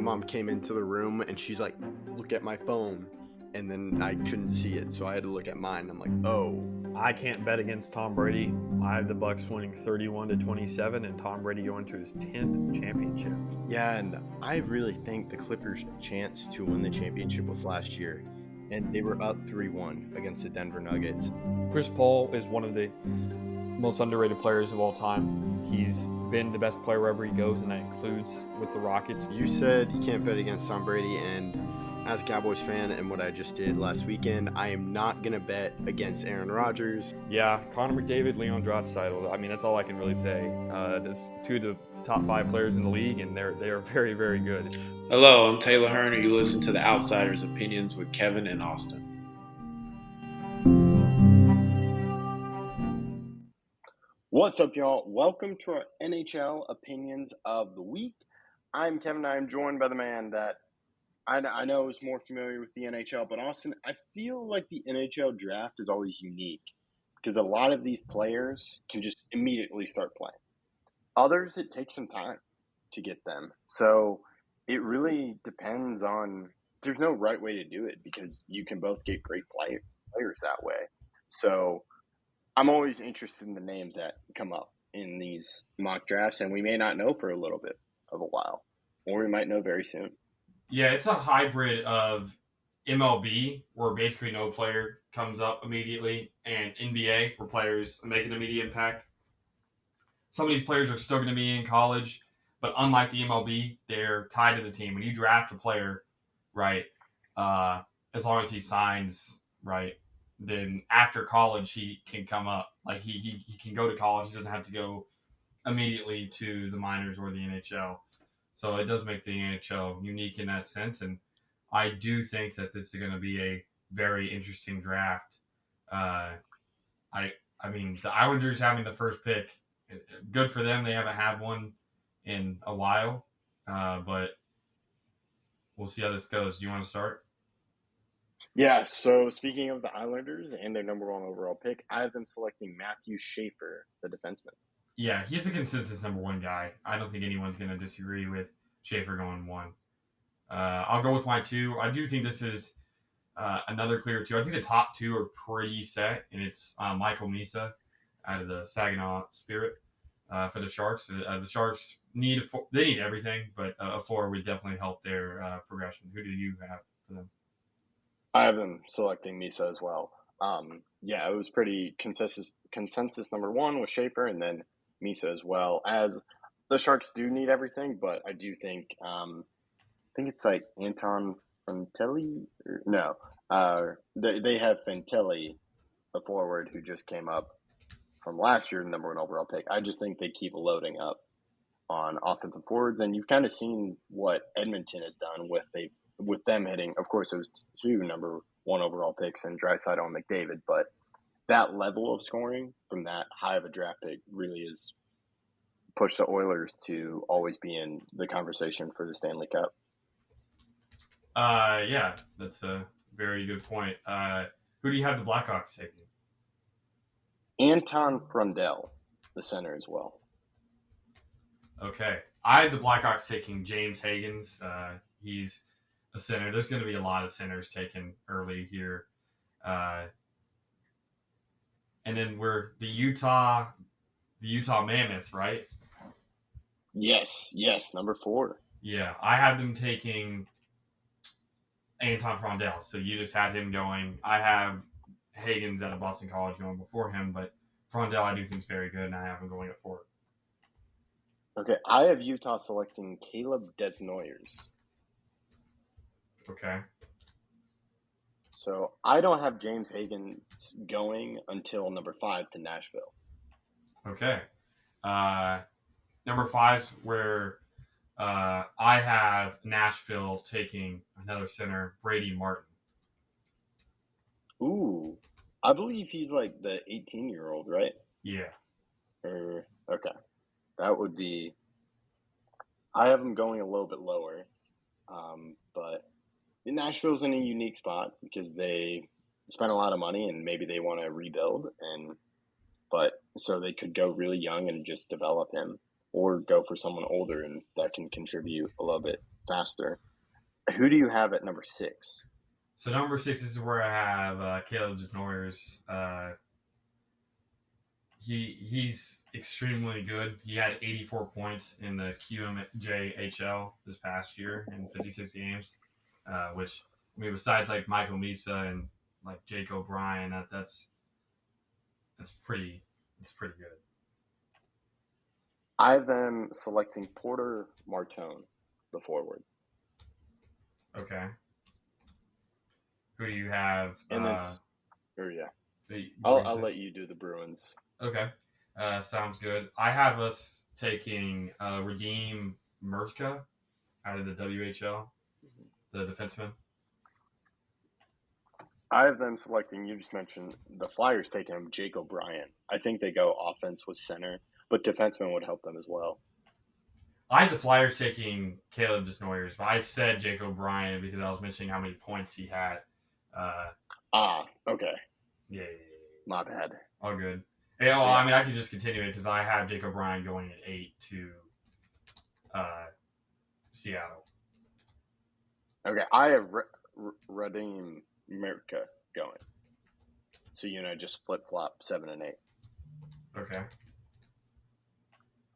mom came into the room and she's like, look at my phone. And then I couldn't see it, so I had to look at mine. I'm like, oh. I can't bet against Tom Brady. I have the Bucks winning 31-27 and Tom Brady going to his 10th championship. Yeah, and I really think the Clippers' chance to win the championship was last year. And they were up 3-1 against the Denver Nuggets. Chris Paul is one of the most underrated players of all time. He's been the best player wherever he goes, and that includes with the Rockets. You said you can't bet against Tom Brady, and as a Cowboys fan and what I just did last weekend, I am not going to bet against Aaron Rodgers. Yeah, Connor McDavid, Leon Draisaitl. I mean, that's all I can really say. There's two of the top 5 players in the league, and they are very, very good. Hello, I'm Taylor Hearn, and you listen to the Outsiders' Opinions with Kevin and Austin. What's up, y'all? Welcome to our NHL Opinions of the Week. I'm Kevin. I'm joined by the man that I know is more familiar with the NHL, but Austin, I feel like the NHL draft is always unique because a lot of these players can just immediately start playing. Others, it takes some time to get them. So it really depends on – there's no right way to do it because you can both get great players that way. So I'm always interested in the names that come up in these mock drafts, and we may not know for a little bit of a while, or we might know very soon. Yeah, it's a hybrid of MLB, where basically no player comes up immediately, and NBA, where players make an immediate impact. Some of these players are still going to be in college, but unlike the MLB, they're tied to the team. When you draft a player, right, as long as he signs, right, then after college he can come up. Like he can go to college. He doesn't have to go immediately to the minors or the NHL. So it does make the NHL unique in that sense, and I do think that this is going to be a very interesting draft. I mean, the Islanders having the first pick, good for them. They haven't had one in a while, but we'll see how this goes. Do you want to start? Yeah, so speaking of the Islanders and their number 1 overall pick, I have them selecting Matthew Schaefer, the defenseman. Yeah, he's the consensus number 1 guy. I don't think anyone's going to disagree with Schaefer going 1. I'll go with my 2. I do think this is another clear 2. I think the top 2 are pretty set, and it's Michael Misa out of the Saginaw Spirit for the Sharks. The Sharks need everything, but a 4 would definitely help their progression. Who do you have for them? I have them selecting Misa as well. Yeah, it was pretty consensus number 1 with Schaefer, and then Misa as well. As the Sharks do need everything, but I do think it's like Anton Fantilli. They have Fantilli, the forward who just came up from last year, number 1 overall pick. I just think they keep loading up on offensive forwards, and you've kind of seen what Edmonton has done with them hitting. Of course, it was 2 number 1 overall picks and Draisaitl and McDavid, but that level of scoring from that high of a draft pick really is pushed the Oilers to always be in the conversation for the Stanley Cup. Yeah, that's a very good point. Who do you have the Blackhawks taking? Anton Frundell, the center as well. Okay. I have the Blackhawks taking James Higgins. He's a center. There's going to be a lot of centers taken early here. And then we're the Utah Mammoth, right? Yes, number 4. Yeah, I had them taking Anton Frundell, so you just had him going. I have Higgins out of Boston College going before him, but Frundell I do think is very good, and I have him going at 4. Okay, I have Utah selecting Caleb Desnoyers. Okay. So I don't have James Higgins going until number 5 to Nashville. Okay. Number 5's where I have Nashville taking another center, Brady Martin. Ooh, I believe he's like the 18-year-old, right? Yeah. Okay. That would be – I have him going a little bit lower, but Nashville's in a unique spot because they spent a lot of money and maybe they want to rebuild, but so they could go really young and just develop him, or go for someone older and that can contribute a little bit faster. Who do you have at number 6? So number 6 is where I have Caleb Desnoyers. He's extremely good. He had 84 points in the QMJHL this past year in 56 games, which, I mean, besides like Michael Misa and like Jake O'Brien, that's pretty good. I have them selecting Porter Martone, the forward. Okay. Who do you have? And then, I'll let you do the Bruins. Okay. Sounds good. I have us taking Radim Mertka out of the WHL, the defenseman. I have them selecting, you just mentioned, the Flyers taking him, Jake O'Brien. I think they go offense with center, but defenseman would help them as well. I had the Flyers taking Caleb Desnoyers, but I said Jake O'Brien because I was mentioning how many points he had. Okay. Yeah. My bad. All good. Yeah, well, I mean, I can just continue it because I have Jake O'Brien going at 8 to Seattle. Okay, I have Radim Mertka going. So, just flip-flop 7 and 8. Okay.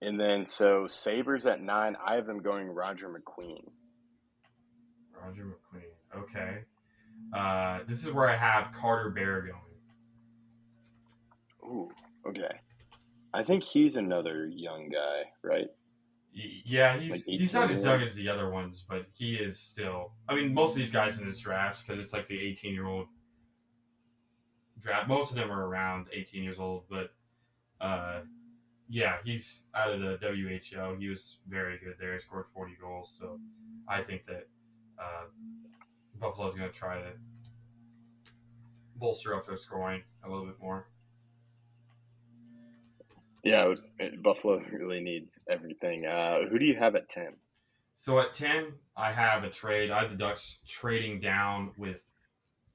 And then, so Sabres at 9, I have them going Roger McQueen. Roger McQueen. Okay. This is where I have Carter Bear going. Ooh, okay. I think he's another young guy, right? Yeah, he's not as young as the other ones, but he is still. I mean, most of these guys in this draft, because it's like the 18-year-old draft, most of them are around 18 years old, but yeah, he's out of the WHL. He was very good there. He scored 40 goals, so I think that Buffalo's going to try to bolster up their scoring a little bit more. Yeah, Buffalo really needs everything. Who do you have at 10? So at 10, I have a trade. I have the Ducks trading down with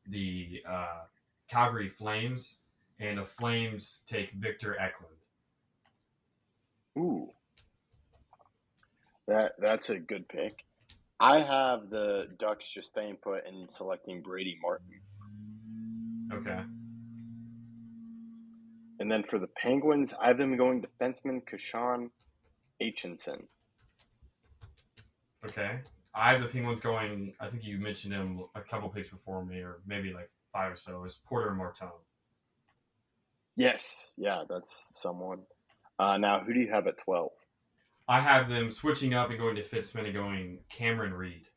the Calgary Flames, and the Flames take Victor Eklund. Ooh. That's a good pick. I have the Ducks just staying put and selecting Brady Martin. Okay. And then for the Penguins, I have them going defenseman Kashan Aitchison. Okay. I have the Penguins going, I think you mentioned him a couple picks before me, or maybe like 5 or so, is Porter Martone. Yes. Yeah, that's someone. Now, who do you have at 12? I have them switching up and going to defenseman and going Cameron Reed.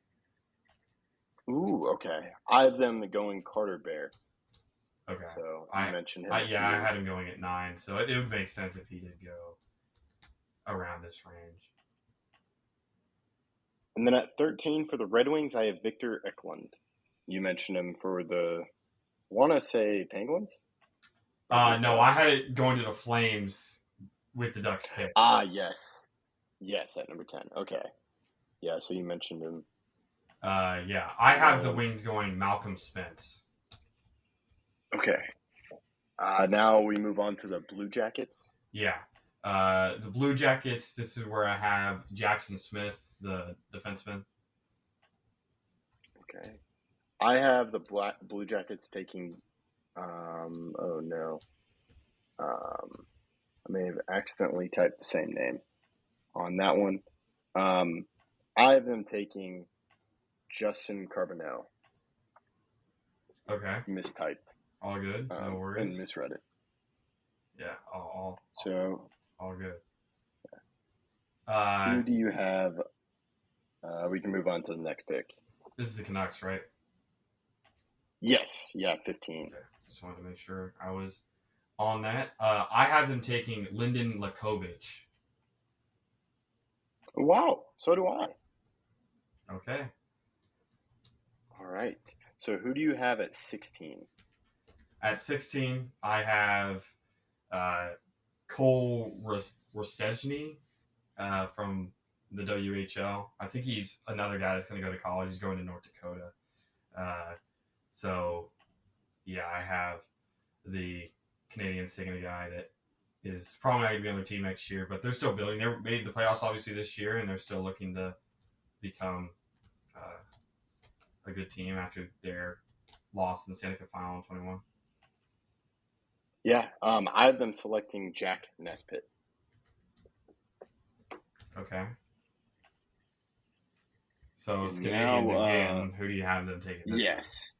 Ooh, okay. I have them going Carter Bear. Okay. So I mentioned him. I had him going at 9, so it would make sense if he did go around this range. And then at 13 for the Red Wings, I have Victor Eklund. You mentioned him for the, want to say Penguins? No, I had it going to the Flames with the Ducks pick. Yes. Yes, at number 10. Okay. Yeah, so you mentioned him. Yeah, I have the Wings going Malcolm Spence. Okay. Now we move on to the Blue Jackets. Yeah. The Blue Jackets, this is where I have Jackson Smith, the defenseman. Okay. I have the Blue Jackets taking, oh no. I may have accidentally typed the same name on that one. I have them taking Justin Carbonell. Okay. Mistyped. All good. No worries. And misread it. Yeah. All good. Who do you have? We can move on to the next pick. This is the Canucks, right? Yes. Yeah, 15. Okay. Just wanted to make sure I was on that. I have them taking Lyndon Lakovic. Wow. So do I. Okay. All right. So who do you have at 16? At 16, I have Cole Rosechny from the WHL. I think he's another guy that's going to go to college. He's going to North Dakota. So, yeah, I have the Canadians taking a guy that is probably not going to be on their team next year, but they're still building. They made the playoffs, obviously, this year, and they're still looking to become a good team after their loss in the Stanley Cup Final in 21. Yeah, I have them selecting Jack Nesbitt. Okay. So And Canadians now, again. Who do you have them taking? This time? Yes.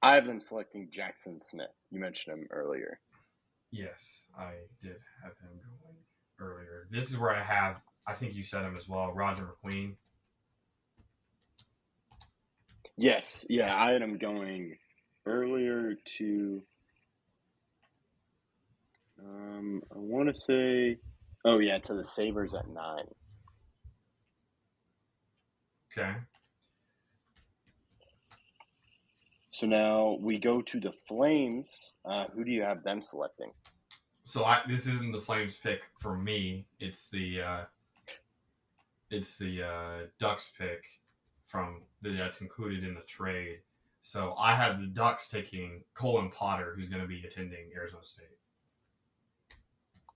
I have them selecting Jackson Smith. You mentioned him earlier. Yes, I did have him going earlier. This is where I think you said him as well, Roger McQueen. Yes, yeah, I had him going earlier to, I want to say, to the Sabres at 9. Okay. So now we go to the Flames. Who do you have them selecting? So this isn't the Flames pick for me. It's the Ducks pick that's included in the trade. So I have the Ducks taking Colin Potter, who's going to be attending Arizona State.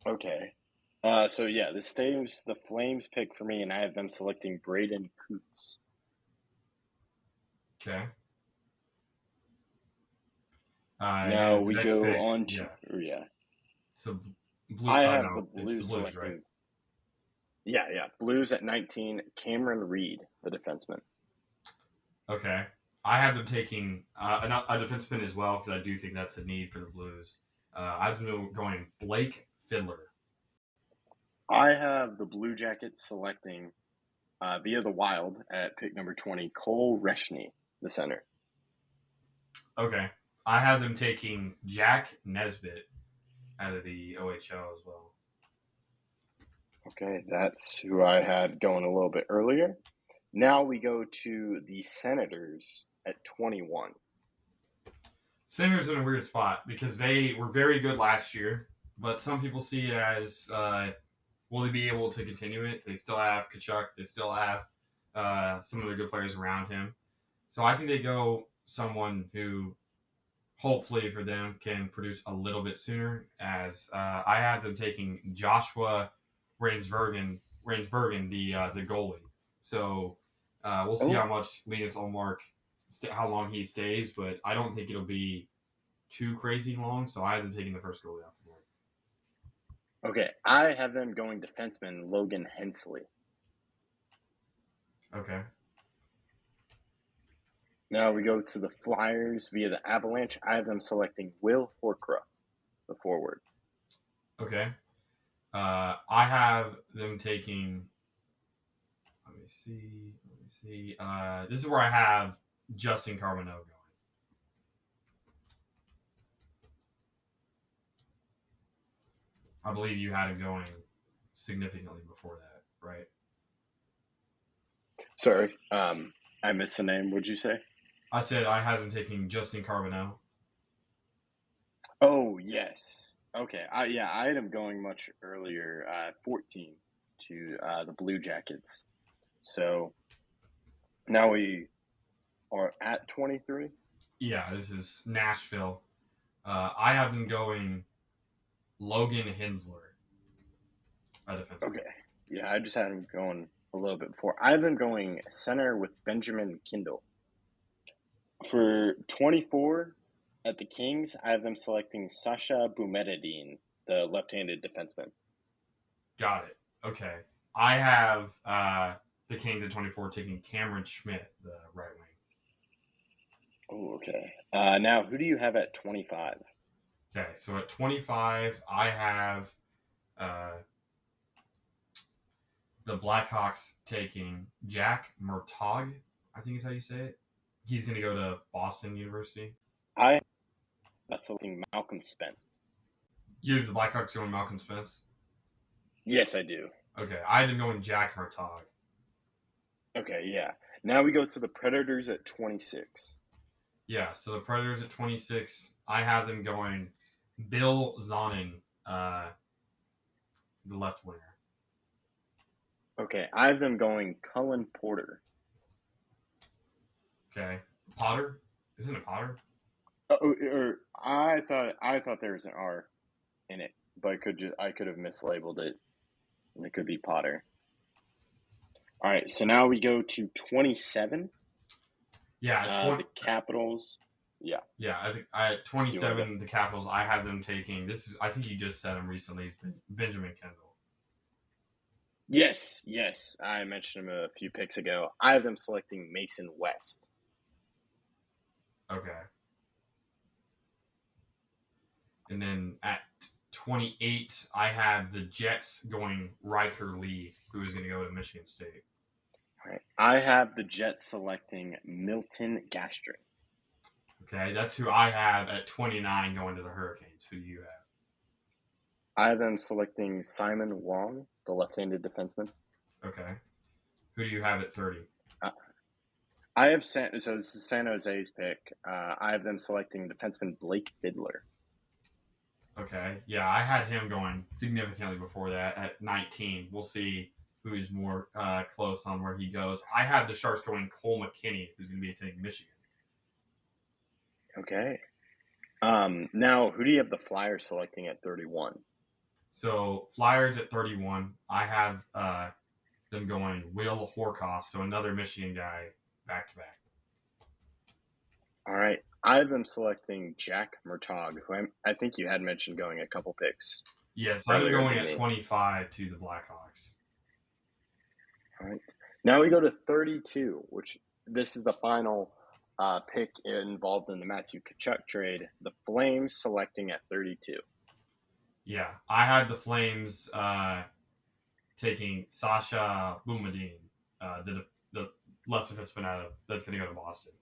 Okay. This stays the Flames pick for me, and I have them selecting Braden Coots. Okay. Now we go pick, on to So I have the it's Blues selecting. right? Yeah. Blues at 19. Cameron Reed, the defenseman. Okay. I have them taking a defenseman as well because I do think that's a need for the Blues. I have them going Blake Fiddler. I have the Blue Jackets selecting via the Wild at pick number 20, Cole Reshney, the center. Okay. I have them taking Jack Nesbitt out of the OHL as well. Okay, that's who I had going a little bit earlier. Now we go to the Senators at 21. Senators in a weird spot because they were very good last year, but some people see it as will they be able to continue it? They still have Kachuk. They still have some of the good players around him. So I think they go someone who hopefully for them can produce a little bit sooner as I have them taking Joshua Rainsbergen, the goalie. So we'll see how much Linus Ullmark, how long he stays, but I don't think it'll be too crazy long. So I have them taking the first goalie off the board. Okay, I have them going defenseman Logan Hensley. Okay. Now we go to the Flyers via the Avalanche. I have them selecting Will Horcrux, the forward. Okay. I have them taking. Let me see. This is where I have Justin Carbonneau going. I believe you had him going significantly before that, right? Sorry, I missed the name. What'd you say? I said I had him taking Justin Carbonneau. Oh, yes. Okay, I had him going much earlier, 14 to the Blue Jackets. So now we are at 23. Yeah, this is Nashville. I have them going Logan Hensler. Okay. Yeah, I just had him going a little bit before. I have them going center with Benjamin Kindle. For 24 at the Kings, I have them selecting Sasha Boumediene, the left-handed defenseman. Got it. Okay. I have the Kings at 24 taking Cameron Schmidt, the right wing. Oh, okay. Now, who do you have at 25? Okay, so at 25, I have the Blackhawks taking Jack Murtaugh, I think is how you say it. He's going to go to Boston University. I have selecting Malcolm Spence. You have the Blackhawks going Malcolm Spence? Yes, I do. Okay, I have them going Jack Murtaugh. Okay, yeah. Now we go to the Predators at 26. Yeah, so the Predators at 26, I have them going Bill Zonin, the left winger. Okay, I have them going Cullen Porter. Okay, Potter? Isn't it Potter? I thought there was an R in it, but I could have mislabeled it, and it could be Potter. All right, so now we go to 27. Yeah, The Capitals. Yeah. Yeah, I think at 27, the Capitals. I have them taking. I think you just said him recently. Benjamin Kendall. Yes. I mentioned him a few picks ago. I have them selecting Mason West. Okay. And then at 28, I have the Jets going Riker Lee, who is going to go to Michigan State. All right. I have the Jets selecting Milton Gastrin. Okay, that's who I have at 29 going to the Hurricanes. Who do you have? I have them selecting Simon Wong, the left-handed defenseman. Okay. Who do you have at 30? I have so this is San Jose's pick. I have them selecting defenseman Blake Fiddler. Okay. Yeah, I had him going significantly before that at 19. We'll see who's more close on where he goes. I had the Sharks going Cole McKinney, who's going to be attending Michigan. Okay. Now, who do you have the Flyers selecting at 31? So, Flyers at 31. I have them going Will Horkoff, so another Michigan guy back-to-back. All right. I have them selecting Jack Murtaugh, who I think you had mentioned going a couple picks. Yes, I'm going at 25 to the Blackhawks. All right. Now we go to 32, which this is the final pick involved in the Matthew Tkachuk trade. The Flames selecting at 32. Yeah, I had the Flames taking Sasha Boumediene, the left defenseman that's going to go to Boston.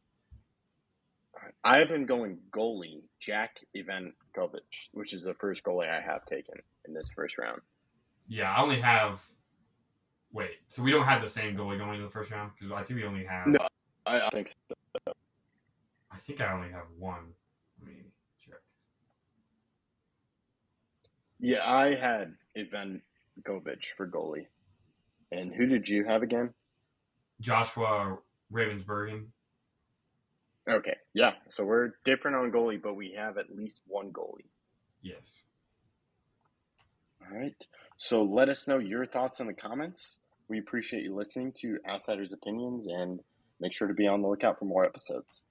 I have him going goalie, Jack Ivankovic, which is the first goalie I have taken in this first round. Yeah, I only have... Wait, so we don't have the same goalie going in the first round? Because I think we only have... No, I think so. I think I only have one. Let me check. Yeah, I had Ivankovic for goalie. And who did you have again? Joshua Ravensburgen. Okay, yeah. So we're different on goalie, but we have at least one goalie. Yes. All right. So let us know your thoughts in the comments. We appreciate you listening to Outsiders Opinions, and make sure to be on the lookout for more episodes.